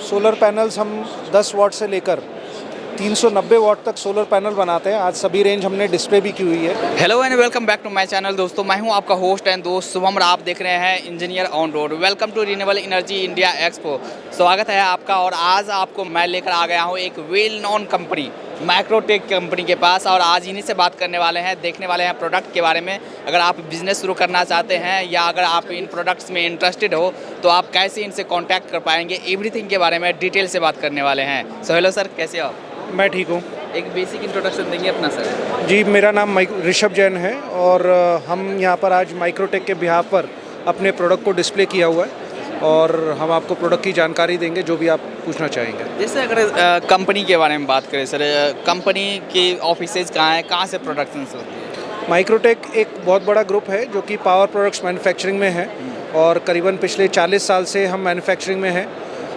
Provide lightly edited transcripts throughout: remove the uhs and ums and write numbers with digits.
Solar panels हम 10 वाट से लेकर 390 वाट तक सोलर पैनल बनाते हैं। आज सभी रेंज हमने डिस्प्ले भी की हुई है। Hello and welcome back to my channel. दोस्तों मैं हूं आपका होस्ट एंड दोस्त शुभम और आप देख रहे हैं engineer on road. Welcome to renewable energy India expo. स्वागत है आपका। और आज आपको मैं लेकर आ गया हूं एक well known company Microtek company के पास, और आज इन्हीं से बात करने वाले हैं, देखने वाले हैं प्रोडक्ट के बारे में। अगर आप बिजनेस शुरू करना चाहते हैं या अगर आप इन प्रोडक्ट्स में इंटरेस्टेड हो तो आप कैसे इनसे कांटेक्ट कर पाएंगे, एवरीथिंग के बारे में डिटेल से बात करने वाले हैं। सो हेलो सर, कैसे हो आप? मैं ठीक हूँ। एक बेसिक इंट्रोडक्शन देंगे अपना सर? जी, मेरा नाम ऋषभ जैन है और हम यहाँ पर आज माइक्रोटेक के बिहाफ पर अपने प्रोडक्ट को डिस्प्ले किया हुआ है और हम आपको प्रोडक्ट की जानकारी देंगे जो भी आप पूछना चाहेंगे। जैसे अगर कंपनी के बारे में बात करें सर, कंपनी के ऑफिसेज कहाँ हैं, कहाँ से प्रोडक्शन होती है? माइक्रोटेक एक बहुत बड़ा ग्रुप है जो कि पावर प्रोडक्ट्स मैन्युफैक्चरिंग में है और करीबन पिछले 40 साल से हम मैन्युफैक्चरिंग में हैं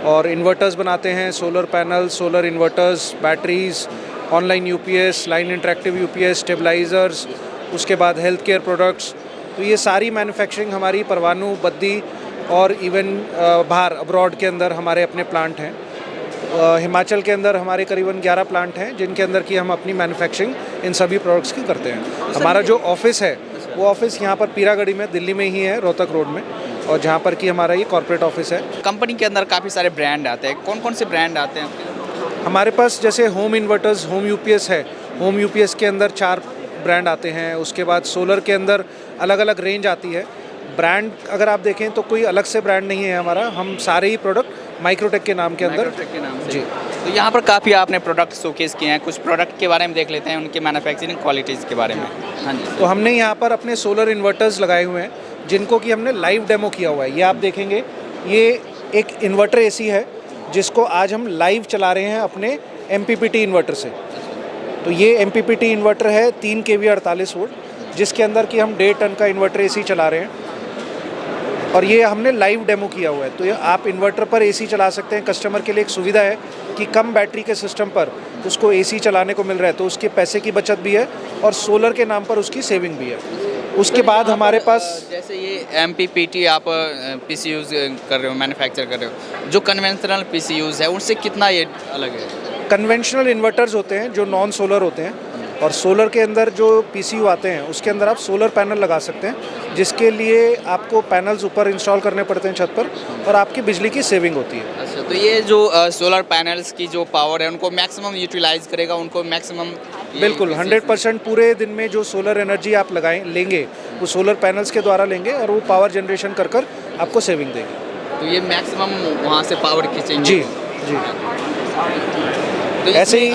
और इन्वर्टर्स बनाते हैं, solar panel, solar inverters, batteries, online UPS, line interactive UPS, stabilisers, उसके बाद हेल्थ केयर प्रोडक्ट्स। तो ये सारी मैन्युफैक्चरिंग हमारी परवाणु, बद्दी और इवन बाहर अब्रॉड के अंदर हमारे अपने प्लांट हैं। हिमाचल के अंदर हमारे करीबन 11 प्लांट हैं जिनके अंदर की हम अपनी मैन्युफैक्चरिंग इन सभी प्रोडक्ट्स की करते हैं। हमारा जो ऑफिस है वो ऑफिस यहाँ पर पीरागढ़ी में, दिल्ली में ही है, रोहतक रोड में, और जहाँ पर कि हमारा ये कॉर्पोरेट ऑफिस है। कंपनी के अंदर काफ़ी सारे ब्रांड आते हैं, कौन कौन से ब्रांड आते हैं? हमारे पास जैसे होम इन्वर्टर्स, होम यूपीएस है। होम यूपीएस के अंदर 4 ब्रांड आते हैं। उसके बाद सोलर के अंदर अलग अलग रेंज आती है। ब्रांड अगर आप देखें तो कोई अलग से ब्रांड नहीं है हमारा, हम सारे ही प्रोडक्ट माइक्रोटेक के नाम के अंदर जी। तो यहाँ पर काफ़ी आपने प्रोडक्ट शोकेस किए हैं, कुछ प्रोडक्ट के बारे में देख लेते हैं, उनके मैन्युफैक्चरिंग क्वालिटीज़ के बारे में। हाँ जी। तो हमने यहाँ पर अपने सोलर इन्वर्टर्स लगाए हुए हैं जिनको कि हमने लाइव डेमो किया हुआ है। ये आप देखेंगे, ये एक इन्वर्टर एसी है जिसको आज हम लाइव चला रहे हैं अपने MPPT इन्वर्टर से। तो ये MPPT इन्वर्टर है 3 kV 48 वोल्ट, जिसके अंदर कि हम 1.5 टन का इन्वर्टर एसी चला रहे हैं और ये हमने लाइव डेमो किया हुआ है। तो ये आप इन्वर्टर पर एसी चला सकते हैं। कस्टमर के लिए एक सुविधा है कि कम बैटरी के सिस्टम पर उसको एसी चलाने को मिल रहा है, तो उसके पैसे की बचत भी है और सोलर के नाम पर उसकी सेविंग भी है। उसके बाद हमारे पास जैसे ये MPPT आप PC यूज़ कर रहे हो, मैन्युफैक्चर कर रहे हो, जो कन्वेंशनल PC यूज़ है उनसे कितना ये अलग है? कन्वेंशनल इन्वर्टर्स होते हैं जो नॉन सोलर होते हैं, और सोलर के अंदर जो PCU आते हैं उसके अंदर आप सोलर पैनल लगा सकते हैं, जिसके लिए आपको पैनल्स ऊपर इंस्टॉल करने पड़ते हैं छत पर और आपकी बिजली की सेविंग होती है। अच्छा, तो ये जो सोलर पैनल्स की जो पावर है उनको मैक्सिमम यूटिलाइज करेगा, उनको मैक्सिमम बिल्कुल 100% पूरे दिन में जो सोलर एनर्जी आप लेंगे वो सोलर पैनल्स के द्वारा लेंगे और वो पावर जनरेशन कर आपको सेविंग देगी। तो ये मैक्सिमम वहाँ से पावर खींचेंगे? जी जी। तो ऐसे ही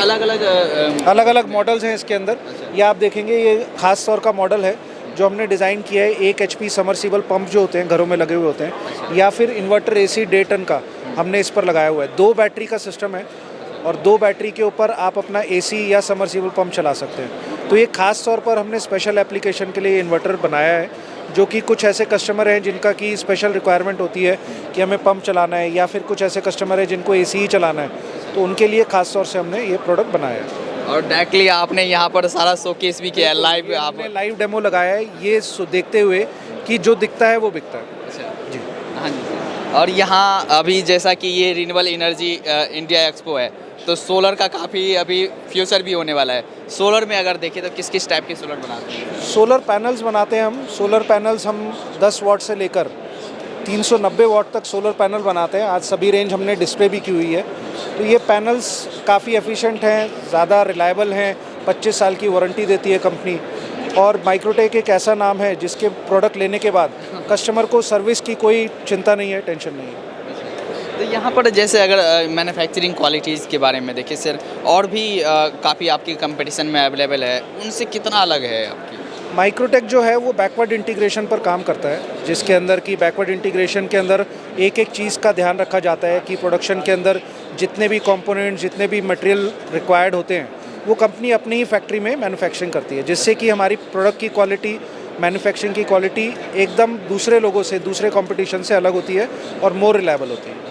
अलग अलग मॉडल्स हैं इसके अंदर। ये आप देखेंगे, ये खास तौर का मॉडल है जो हमने डिज़ाइन किया है। 1 HP सबमर्सिबल पंप जो होते हैं घरों में लगे हुए होते हैं, या फिर इन्वर्टर AC 1.5 टन का हमने इस पर लगाया हुआ है। 2 बैटरी का सिस्टम है और 2 बैटरी के ऊपर आप अपना AC या सबमर्सिबल पंप चला सकते हैं। तो ये खास तौर पर हमने स्पेशल एप्लीकेशन के लिए इन्वर्टर बनाया है, जो कि कुछ ऐसे कस्टमर हैं जिनका की स्पेशल रिक्वायरमेंट होती है कि हमें पंप चलाना है, या फिर कुछ ऐसे कस्टमर हैं जिनको AC ही चलाना है, तो उनके लिए खास तौर से हमने ये प्रोडक्ट बनाया है। और डायरेक्टली आपने यहाँ पर सारा शोकेस भी किया है, लाइव आपने लाइव डेमो लगाया है, ये देखते हुए कि जो दिखता है वो बिकता है। अच्छा जी। हाँ जी। और यहाँ अभी जैसा कि ये रिन्यूएबल एनर्जी इंडिया एक्सपो है, तो सोलर का काफ़ी अभी फ्यूचर भी होने वाला है। सोलर में अगर देखें तो किस किस टाइप के सोलर बनाते हैं? सोलर पैनल्स बनाते हैं हम। सोलर पैनल्स हम 10 वाट से लेकर 390 वाट तक सोलर पैनल बनाते हैं। आज सभी रेंज हमने डिस्प्ले भी की हुई है। तो ये पैनल्स काफ़ी एफिशिएंट हैं, ज़्यादा रिलायबल हैं, 25 साल की वारंटी देती है कंपनी, और माइक्रोटेक एक ऐसा नाम है जिसके प्रोडक्ट लेने के बाद कस्टमर को सर्विस की कोई चिंता नहीं है, टेंशन नहीं है। तो यहाँ पर जैसे अगर मैन्युफैक्चरिंग क्वालिटीज़ के बारे में देखिए सर, और भी काफ़ी आपकी कंपटीशन में अवेलेबल है, उनसे कितना अलग है आपकी? माइक्रोटेक जो है वो बैकवर्ड इंटीग्रेशन पर काम करता है, जिसके अंदर की बैकवर्ड इंटीग्रेशन के अंदर एक एक चीज़ का ध्यान रखा जाता है कि प्रोडक्शन के अंदर जितने भी कंपोनेंट्स, जितने भी मटेरियल रिक्वायर्ड होते हैं वो कंपनी अपनी ही फैक्ट्री में मैन्युफैक्चरिंग करती है, जिससे कि हमारी प्रोडक्ट की क्वालिटी, मैन्युफैक्चरिंग की क्वालिटी एकदम दूसरे लोगों से, दूसरे कंपटीशन से अलग होती है और मोर रिलायबल होती है।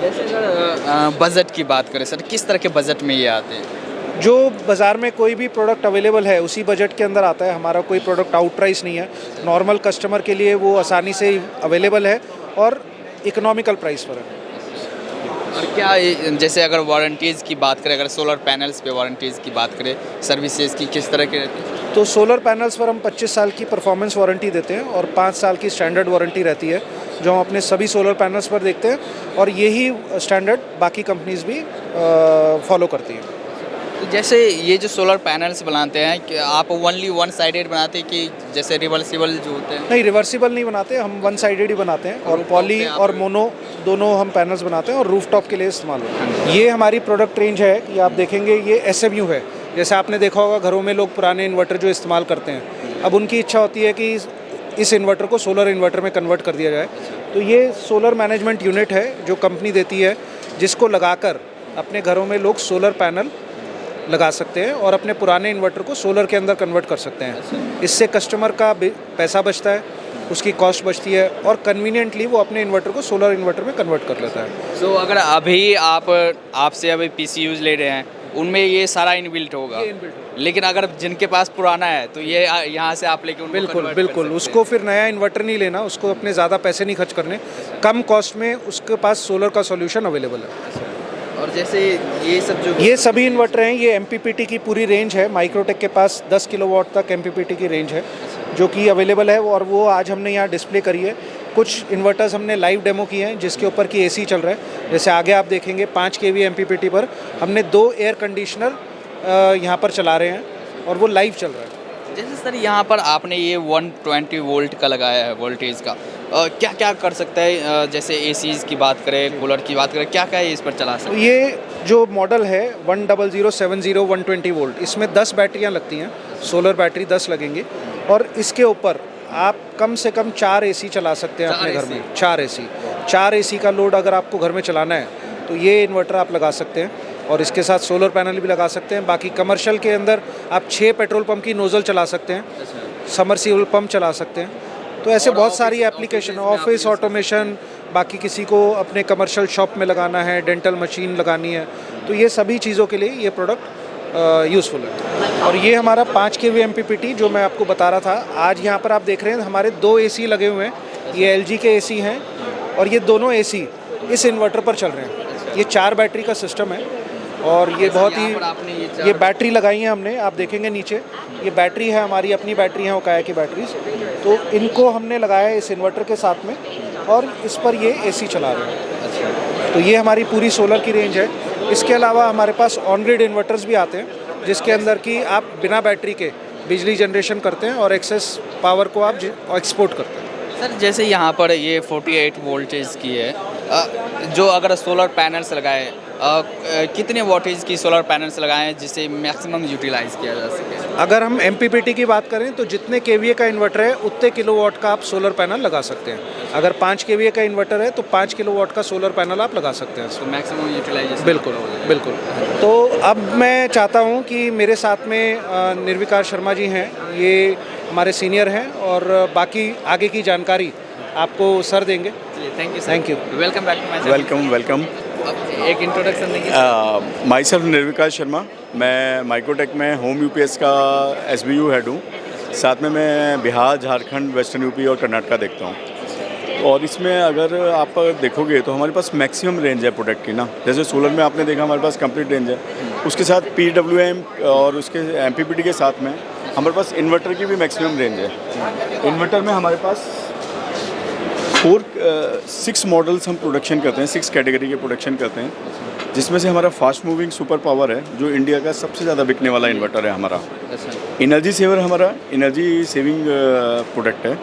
जैसे अगर बजट की बात करें सर, किस तरह के बजट में ये आते हैं? जो बाज़ार में कोई भी प्रोडक्ट अवेलेबल है उसी बजट के अंदर आता है। हमारा कोई प्रोडक्ट आउट प्राइस नहीं है। नॉर्मल कस्टमर के लिए वो आसानी से अवेलेबल है और इकोनॉमिकल प्राइस पर है। और क्या जैसे अगर वारंटीज़ की बात करें, अगर सोलर पैनल्स पे वारंटीज़ की बात करें, सर्विसेज की किस तरह की रहती है? तो सोलर पैनल्स पर हम 25 साल की परफॉर्मेंस वारंटी देते हैं और 5 साल की स्टैंडर्ड वारंटी रहती है, जो हम अपने सभी सोलर पैनल्स पर देखते हैं, और यही स्टैंडर्ड बाकी कंपनीज भी फॉलो करती हैं। तो जैसे ये जो सोलर पैनल्स बनाते हैं, कि आप ओनली वन साइडेड बनाते हैं कि जैसे रिवर्सिबल जो होते हैं? नहीं, रिवर्सिबल नहीं बनाते, हम वन साइडेड ही बनाते हैं, और पॉली और मोनो दोनों हम पैनल्स बनाते हैं और रूफटॉप के लिए इस्तेमाल होते हैं। ये हमारी प्रोडक्ट रेंज है कि आप देखेंगे ये SMU है। जैसे आपने देखा होगा घरों में लोग पुराने इन्वर्टर जो इस्तेमाल करते हैं, अब उनकी इच्छा होती है कि इस इन्वर्टर को सोलर इन्वर्टर में कन्वर्ट कर दिया जाए। तो ये सोलर मैनेजमेंट यूनिट है जो कंपनी देती है, जिसको लगाकर अपने घरों में लोग सोलर पैनल लगा सकते हैं और अपने पुराने इन्वर्टर को सोलर के अंदर कन्वर्ट कर सकते हैं। इससे कस्टमर का पैसा बचता है, उसकी कॉस्ट बचती है, और कन्वीनियंटली वो अपने इन्वर्टर को सोलर इन्वर्टर में कन्वर्ट कर लेता है। तो अगर अभी आपसे अभी PCUs ले रहे हैं, उनमें ये सारा इनबिल्ट होगा, लेकिन अगर जिनके पास पुराना है तो ये यहाँ से आप लेके उनको बिल्कुल convert कर बिल्कुल, सकते हैं। उसको फिर नया इन्वर्टर नहीं लेना, उसको अपने ज़्यादा पैसे नहीं खर्च करने, कम कॉस्ट में उसके पास सोलर का सॉल्यूशन अवेलेबल है। और जैसे ये सब जो ये सभी इन्वर्टर हैं, ये MPPT की पूरी रेंज है। माइक्रोटेक के पास 10 किलोवाट तक MPPT की रेंज है जो कि अवेलेबल है, और वो आज हमने यहाँ डिस्प्ले करी है। कुछ इन्वर्टर्स हमने लाइव डेमो किए हैं जिसके ऊपर की AC चल रहा है। जैसे आगे आप देखेंगे 5 kV MPPT पर हमने 2 एयर कंडीशनर यहाँ पर चला रहे हैं और वो लाइव चल रहा है। जैसे सर यहाँ पर आपने ये 120 वोल्ट का लगाया है, वोल्टेज का क्या क्या कर सकता है? जैसे ACs की बात करें, कूलर की बात करें, क्या क्या है इस पर चला सकते तो ये जो मॉडल है 10070 120 वोल्ट, इसमें 10 बैटरियाँ लगती हैं, सोलर बैटरी 10 लगेंगे, और इसके ऊपर आप कम से कम 4 AC चला सकते हैं अपने घर में। 4 AC का लोड अगर आपको घर में चलाना है तो ये इन्वर्टर आप लगा सकते हैं, और इसके साथ सोलर पैनल भी लगा सकते हैं। बाकी कमर्शियल के अंदर आप 6 पेट्रोल पंप की नोज़ल चला सकते हैं, समरसीबल पंप चला सकते हैं। तो ऐसे बहुत सारी एप्लीकेशन, ऑफिस ऑटोमेशन, बाकी किसी को अपने कमर्शियल शॉप में लगाना है, डेंटल मशीन लगानी है, तो ये सभी चीज़ों के लिए ये प्रोडक्ट यूज़फुल है। और ये हमारा 5 kV MPPT जो मैं आपको बता रहा था, आज यहाँ पर आप देख रहे हैं हमारे 2 AC लगे हुए हैं। ये LG के AC हैं, और ये दोनों AC इस इन्वर्टर पर चल रहे हैं। ये 4 बैटरी का सिस्टम है, और ये बहुत ही, ये बैटरी लगाई है हमने, आप देखेंगे नीचे ये बैटरी है, हमारी अपनी बैटरी है ओकाया की बैटरीज। तो इनको हमने लगाया है इस इन्वर्टर के साथ में, और इस पर ये AC चला रहे हैं। तो ये हमारी पूरी सोलर की रेंज है। इसके अलावा हमारे पास ऑन ग्रिड इन्वर्टर्स भी आते हैं, जिसके अंदर की आप बिना बैटरी के बिजली जनरेशन करते हैं और एक्सेस पावर को आप एक्सपोर्ट करते हैं। सर जैसे यहाँ पर ये 48 वोल्टेज की है, जो अगर सोलर पैनल्स लगाए, कितने वोल्टेज की सोलर पैनल्स लगाएं जिससे मैक्सिमम यूटिलाइज किया जा सके? अगर हम MPPT की बात करें तो जितने KVA का इन्वर्टर है उतने किलोवाट का आप सोलर पैनल लगा सकते हैं। अगर 5 KVA का इन्वर्टर है तो 5 किलोवाट का सोलर पैनल आप लगा सकते हैं। तो मैक्सिमम यूटिलाइजेशन बिल्कुल बिल्कुल। तो अब मैं चाहता हूँ कि मेरे साथ में निर्विकार शर्मा जी हैं, ये हमारे सीनियर हैं, और बाकी आगे की जानकारी आपको सर देंगे। Thank you. Welcome back to my channel. Welcome. एक इंट्रोडक्शन देंगे? माई सेल्फ निर्विकार शर्मा, मैं माइक्रोटेक में होम UPS का SBU हेड हूँ। साथ में मैं बिहार, झारखंड, वेस्टर्न UP और कर्नाटका देखता हूँ। और इसमें अगर आप देखोगे तो हमारे पास मैक्सिमम रेंज है प्रोडक्ट की ना। जैसे सोलर में आपने देखा हमारे पास कंप्लीट रेंज है, उसके साथ PWM और उसके MPPT के साथ में हमारे पास इन्वर्टर की भी मैक्सिमम रेंज है। इन्वर्टर में हमारे पास 6 मॉडल्स हम प्रोडक्शन करते हैं, 6 कैटेगरी के प्रोडक्शन करते हैं, जिसमें से हमारा फास्ट मूविंग सुपर पावर है जो इंडिया का सबसे ज़्यादा बिकने वाला इन्वर्टर है हमारा। एनर्जी सेवर हमारा एनर्जी सेविंग प्रोडक्ट है।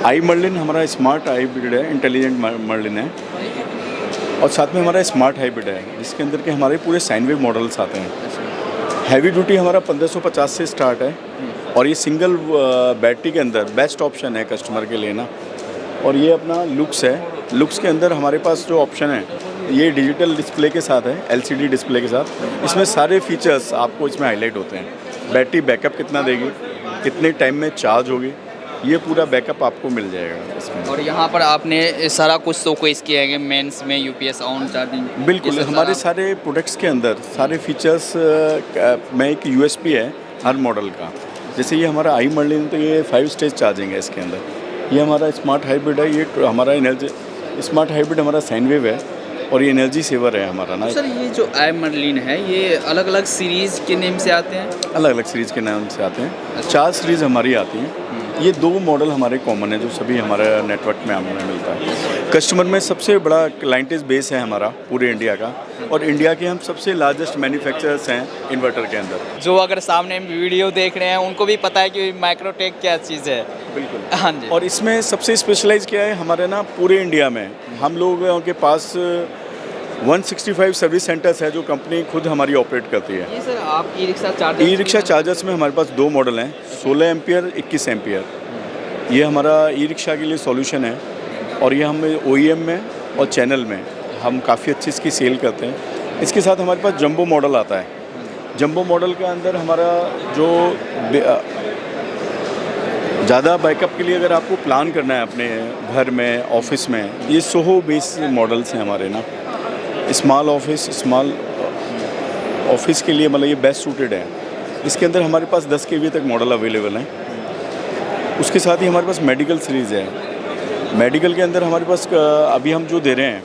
आई मर्लिन हमारा स्मार्ट हाइब्रिड है, इंटेलिजेंट मर्लिन है, और साथ में हमारा स्मार्ट हाइब्रिड है जिसके अंदर के हमारे पूरे साइन वेव मॉडल्स आते हैं। हैवी ड्यूटी हमारा 1550 से स्टार्ट है, और ये सिंगल बैटरी के अंदर बेस्ट ऑप्शन है कस्टमर के लिए ना। और ये अपना लुक्स है, लुक्स के अंदर हमारे पास जो ऑप्शन है ये डिजिटल डिस्प्ले के साथ है, LCD डिस्प्ले के साथ। इसमें सारे फीचर्स आपको इसमें हाईलाइट होते हैं। बैटरी बैकअप कितना देगी, कितने टाइम में चार्ज होगी, ये पूरा बैकअप आपको मिल जाएगा इसमें। और यहाँ पर आपने सारा कुछ शोकेस किया है मेंस में, UPS ऑन चार्जिंग। बिल्कुल, हमारे सारे प्रोडक्ट्स के अंदर सारे फीचर्स में एक USP है हर मॉडल का। जैसे ये हमारा आई मर्लिन, तो ये 5 स्टेज चार्जिंग है इसके अंदर। ये हमारा स्मार्ट हाइब्रिड है, ये हमारा एनर्जी स्मार्ट हाइब्रिड हमारा साइन वेव है, और ये एनर्जी सेवर है हमारा ना। सर ये जो आई मर्लिन है ये अलग अलग सीरीज़ के नेम से आते हैं? अलग अलग सीरीज़ के नाम से आते हैं, 4 सीरीज़ हमारी आती हैं। ये 2 मॉडल हमारे कॉमन है जो सभी हमारे नेटवर्क में हमें मिलता है। कस्टमर में सबसे बड़ा क्लाइंटेज बेस है हमारा पूरे इंडिया का, और इंडिया के हम सबसे लार्जेस्ट मैन्युफैक्चरर्स हैं इन्वर्टर के अंदर। जो अगर सामने वीडियो देख रहे हैं उनको भी पता है कि माइक्रोटेक क्या चीज़ है। बिल्कुल। हाँ जी। और इसमें सबसे स्पेशलाइज क्या है हमारे ना, पूरे इंडिया में हम लोगों के पास 165 सर्विस सेंटर्स है जो कंपनी खुद हमारी ऑपरेट करती है। ये सर आप e rickshaw charger, e rickshaw chargers में हमारे पास 2 मॉडल हैं, 16 एम्पियर 21 एम्पियर। ये हमारा ई रिक्शा के लिए सॉल्यूशन है, और ये हम OEM में और चैनल में हम काफ़ी अच्छी इसकी सेल करते हैं। इसके साथ हमारे पास जंबो मॉडल आता है। जंबो मॉडल के अंदर हमारा जो ज़्यादा बैकअप के लिए अगर आपको प्लान करना है अपने घर में, ऑफिस में, ये सोहो बेस मॉडल्स हैं हमारे ना। स्मॉल ऑफिस के लिए मतलब ये बेस्ट सूटेड है। इसके अंदर हमारे पास 10 kVA तक मॉडल अवेलेबल हैं। उसके साथ ही हमारे पास मेडिकल सीरीज़ है। मेडिकल के अंदर हमारे पास अभी हम जो दे रहे हैं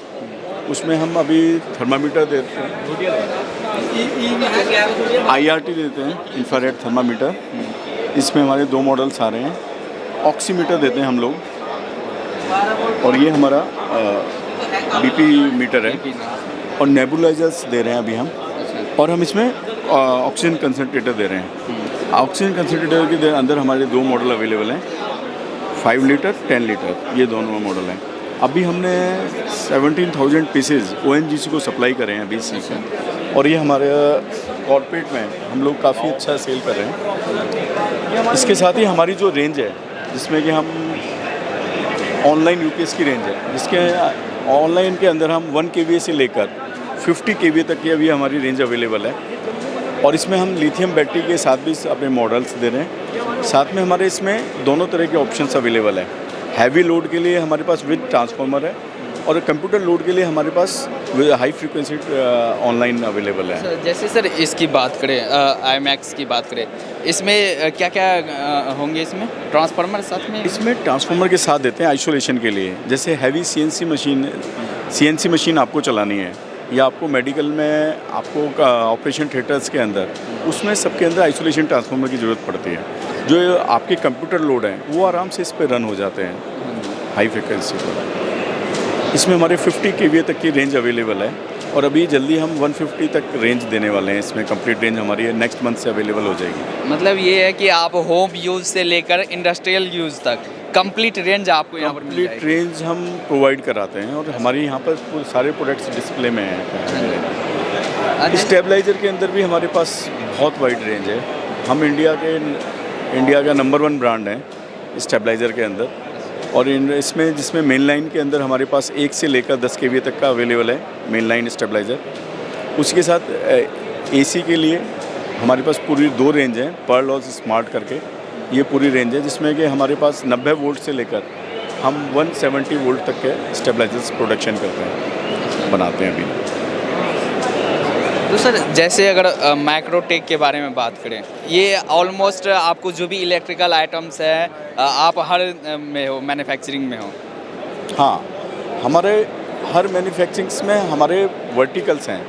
उसमें हम अभी थर्मामीटर देते हैं, IRT देते हैं, इंफ्रारेड थर्मामीटर। इसमें हमारे 2 मॉडल्स आ रहे हैं। ऑक्सीमीटर देते हैं हम लोग, और ये हमारा BP मीटर है, और नेबुलाइजर्स दे रहे हैं अभी हम, और हम इसमें ऑक्सीजन कंसनट्रेटर दे रहे हैं। ऑक्सीजन कंसनट्रेटर के अंदर हमारे 2 मॉडल अवेलेबल हैं, 5 लीटर 10 लीटर, ये दोनों मॉडल हैं। अभी हमने 17,000 पीसेज ONGC को सप्लाई करे हैं अभी इसी से, और ये हमारे कॉर्पोरेट में हम लोग काफ़ी अच्छा सेल कर रहे हैं। इसके साथ ही हमारी जो रेंज है जिसमें कि हम ऑनलाइन UPS की रेंज है, जिसके ऑनलाइन के अंदर हम 1 kVA से लेकर 50 kVA तक की अभी हमारी रेंज अवेलेबल है, और इसमें हम लिथियम बैटरी के साथ भी अपने मॉडल्स दे रहे हैं। साथ में हमारे इसमें दोनों तरह के ऑप्शंस अवेलेबल है। हैवी लोड के लिए हमारे पास विद ट्रांसफार्मर है, और कंप्यूटर लोड के लिए हमारे पास हाई फ्रीक्वेंसी ऑनलाइन अवेलेबल है। जैसे सर इसकी बात करें, IMAX की बात करें, इसमें क्या क्या होंगे? इसमें ट्रांसफार्मर साथ में? इसमें ट्रांसफार्मर के साथ देते हैं आइसोलेशन के लिए। जैसे हैवी CNC मशीन आपको चलानी है, या आपको मेडिकल में आपको ऑपरेशन थिएटर्स के अंदर, उसमें सबके अंदर आइसोलेशन ट्रांसफार्मर की ज़रूरत पड़ती है। जो आपके कंप्यूटर लोड हैं वो आराम से इस पर रन हो जाते हैं हाई फ्रिक्वेंसी पर। इसमें हमारे 50 kVA तक की रेंज अवेलेबल है, और अभी जल्दी हम 150 तक रेंज देने वाले हैं। इसमें कंप्लीट रेंज हमारी नेक्स्ट मंथ से अवेलेबल हो जाएगी। मतलब ये है कि आप होम यूज़ से लेकर इंडस्ट्रियल यूज़ तक कंप्लीट रेंज आपको यहाँ पर मिल जाएगी। कंप्लीट रेंज हम प्रोवाइड कराते हैं, और हमारी यहाँ पर सारे प्रोडक्ट्स डिस्प्ले में हैं। स्टेबलाइज़र के अंदर भी हमारे पास बहुत वाइड रेंज है। हम इंडिया का नंबर 1 ब्रांड है स्टेबलाइज़र के अंदर, और इसमें जिसमें मेन लाइन के अंदर हमारे पास 1 से लेकर 10 kVA तक का अवेलेबल है मेन लाइन स्टेबलाइज़र। उसके साथ AC के लिए हमारे पास पूरी 2 रेंज हैं, पर्ल और स्मार्ट करके, ये पूरी रेंज है, जिसमें कि हमारे पास 90 वोल्ट से लेकर हम 170 वोल्ट तक के स्टेबलाइजर्स प्रोडक्शन करते हैं, बनाते हैं अभी। तो सर जैसे अगर माइक्रोटेक के बारे में बात करें, ये ऑलमोस्ट आपको जो भी इलेक्ट्रिकल आइटम्स है आप हर में हो, मैन्युफैक्चरिंग में हो? हाँ, हमारे हर मैन्युफैक्चरिंग्स में हमारे वर्टिकल्स हैं।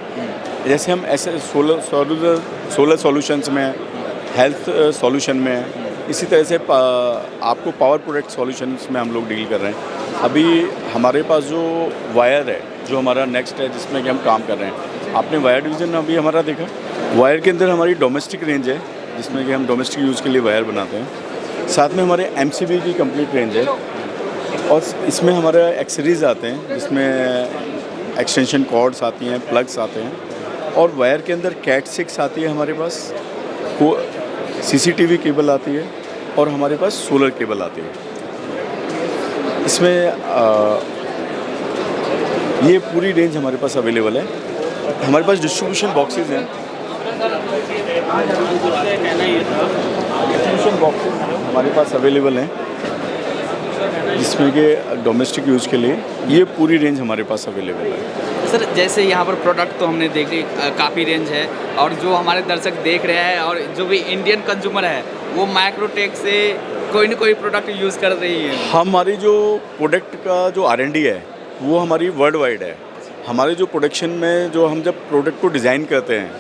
जैसे हम ऐसे सोलर सॉल्यूशंस में, हेल्थ सॉल्यूशन में, इसी तरह से आपको पावर प्रोडक्ट सॉल्यूशंस में हम लोग डील कर रहे हैं। अभी हमारे पास जो वायर है, जो हमारा नेक्स्ट है जिसमें कि हम काम कर रहे हैं, आपने वायर डिवीज़न अभी हमारा देखा। वायर के अंदर हमारी डोमेस्टिक रेंज है, जिसमें कि हम डोमेस्टिक यूज़ के लिए वायर बनाते हैं। साथ में हमारे MCB की कंप्लीट रेंज है, और इसमें हमारे एक्सेसरीज आते हैं, जिसमें एक्सटेंशन कॉर्ड्स आती हैं, प्लग्स आते हैं, और वायर के अंदर कैट 6 आती है हमारे पास, CCTV केबल आती है, और हमारे पास सोलर केबल आती है। इसमें ये पूरी रेंज हमारे पास अवेलेबल है। हमारे पास डिस्ट्रीब्यूशन बॉक्सेस हैं, डिस्ट्रीब्यूशन बॉक्सेस हमारे पास अवेलेबल हैं, जिसमें कि डोमेस्टिक यूज़ के लिए ये पूरी रेंज हमारे पास अवेलेबल है। सर जैसे यहाँ पर प्रोडक्ट तो हमने देख ली, काफ़ी रेंज है, और जो हमारे दर्शक देख रहे हैं और जो भी इंडियन कंज्यूमर है वो माइक्रोटेक से कोई ना कोई प्रोडक्ट यूज़ कर रही है। हमारी जो प्रोडक्ट का जो R&D है वो हमारी वर्ल्ड वाइड है। हमारे जो प्रोडक्शन में जो हम जब प्रोडक्ट को डिज़ाइन करते हैं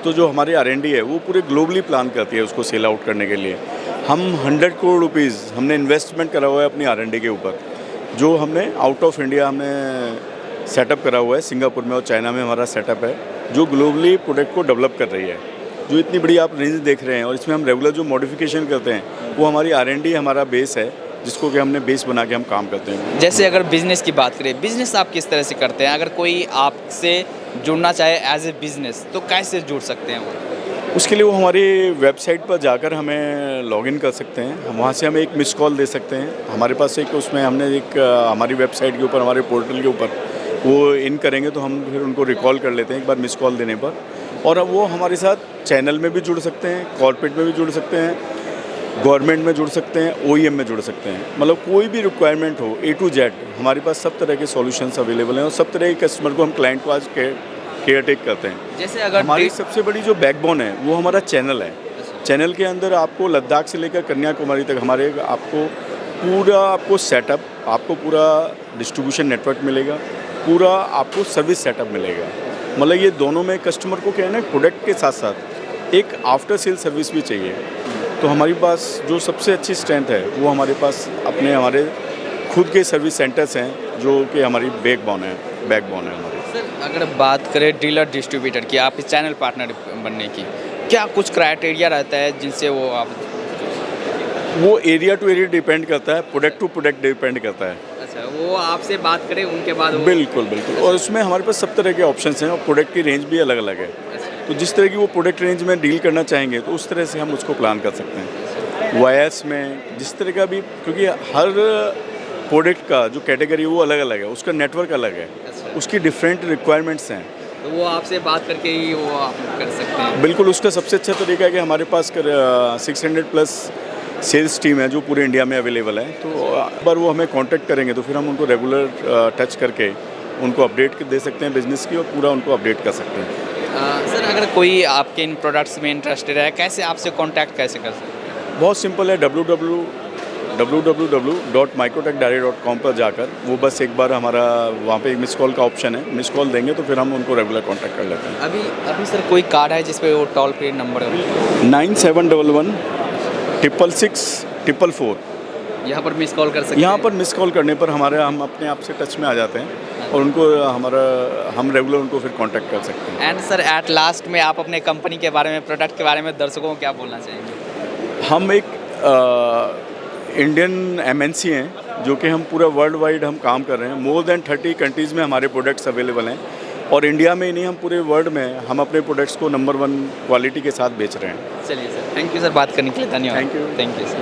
तो जो हमारी R&D है वो पूरे ग्लोबली प्लान करती है उसको सेल आउट करने के लिए। हम 100 करोड़ रुपीज़ हमने इन्वेस्टमेंट करा हुआ है अपनी R&D के ऊपर, जो हमने आउट ऑफ इंडिया हमने सेटअप करा हुआ है। सिंगापुर में और चाइना में हमारा सेटअप है जो ग्लोबली प्रोडक्ट को डेवलप कर रही है। जो इतनी बड़ी आप रेंज देख रहे हैं और इसमें हम रेगुलर जो मॉडिफिकेशन करते हैं वो हमारी R&D हमारा बेस है, जिसको कि हमने बेस बना के हम काम करते हैं। जैसे अगर बिजनेस की बात करें, बिजनेस आप किस तरह से करते हैं? अगर कोई आपसे जुड़ना चाहे एज ए बिजनेस तो कैसे जुड़ सकते हैं वो? उसके लिए वो हमारी वेबसाइट पर जाकर हमें लॉगिन कर सकते हैं। हम वहाँ से हमें एक मिस कॉल दे सकते हैं। हमारे पास एक उसमें हमने एक हमारी वेबसाइट के ऊपर, हमारे पोर्टल के ऊपर वो इन करेंगे तो हम फिर उनको रिकॉल कर लेते हैं एक बार मिस कॉल देने पर। और अब वो हमारे साथ चैनल में भी जुड़ सकते हैं, कॉर्पोरेट में भी जुड़ सकते हैं, गवर्नमेंट में जुड़ सकते हैं, OEM में जुड़ सकते हैं। मतलब कोई भी रिक्वायरमेंट हो A to Z हमारे पास सब तरह के सॉल्यूशंस अवेलेबल हैं और सब तरह के कस्टमर को हम क्लाइंट को आज केयर टेक करते हैं। जैसे अगर हमारी सबसे बड़ी जो बैकबोन है वो हमारा चैनल है। चैनल के अंदर आपको लद्दाख से लेकर कन्याकुमारी तक हमारे आपको सेटअप, आपको पूरा डिस्ट्रीब्यूशन नेटवर्क मिलेगा, पूरा आपको सर्विस सेटअप मिलेगा। मतलब ये दोनों में कस्टमर को क्या है ना, प्रोडक्ट के साथ साथ एक आफ्टर सेल सर्विस भी चाहिए। तो हमारे पास जो सबसे अच्छी स्ट्रेंथ है वो हमारे पास हमारे खुद के सर्विस सेंटर्स हैं जो कि हमारी बैकबोन है हमारी। सर अगर बात करें डीलर डिस्ट्रीब्यूटर की, आप चैनल पार्टनर बनने की, क्या कुछ क्राइटेरिया रहता है जिनसे वो एरिया टू एरिया डिपेंड करता है, प्रोडक्ट टू प्रोडक्ट डिपेंड करता है। अच्छा, वो आपसे बात करें उनके बाद बिल्कुल। और उसमें हमारे पास सब तरह के ऑप्शंस हैं और प्रोडक्ट की रेंज भी अलग अलग है। तो जिस तरह की वो प्रोडक्ट रेंज में डील करना चाहेंगे तो उस तरह से हम उसको प्लान कर सकते हैं। वायर्स में जिस तरह का भी, क्योंकि हर प्रोडक्ट का जो कैटेगरी है वो अलग अलग है, उसका नेटवर्क अलग है, उसकी डिफरेंट रिक्वायरमेंट्स हैं। तो वो आपसे बात करके ही वो आप कर सकते हैं। बिल्कुल, उसका सबसे अच्छा तरीका है कि हमारे पास 600+ सेल्स टीम है जो पूरे इंडिया में अवेलेबल है। तो एक बार वो हमें कांटेक्ट करेंगे तो फिर हम उनको रेगुलर टच करके उनको अपडेट दे सकते हैं बिज़नेस की और पूरा उनको अपडेट कर सकते हैं। सर अगर कोई आपके इन प्रोडक्ट्स में इंटरेस्टेड है, कैसे आपसे कांटेक्ट कैसे कर सकते हैं? बहुत सिंपल है, www.microtechdirect.com पर जाकर वो बस एक बार हमारा वहाँ पे एक मिस कॉल का ऑप्शन है, मिस कॉल देंगे तो फिर हम उनको रेगुलर कांटेक्ट कर लेते हैं। अभी सर कोई कार्ड है जिस पे वो टोल फ्री नंबर है 9711 666 444। यहाँ पर मिस कॉल कर सकते हैं? यहाँ पर मिस कॉल करने पर हम अपने आप से टच में आ जाते हैं और उनको हम रेगुलर उनको फिर कांटेक्ट कर सकते हैं। एंड सर एट लास्ट में आप अपने कंपनी के बारे में, प्रोडक्ट के बारे में दर्शकों को क्या बोलना चाहेंगे? हम एक इंडियन MNC हैं जो कि हम पूरा वर्ल्ड वाइड हम काम कर रहे हैं। मोर देन 30 कंट्रीज़ में हमारे प्रोडक्ट्स अवेलेबल हैं और इंडिया में ही नहीं, हम पूरे वर्ल्ड में हम अपने प्रोडक्ट्स को नंबर 1 क्वालिटी के साथ बेच रहे हैं। चलिए सर, थैंक यू सर, बात करने के लिए धन्यवाद। Thank you sir.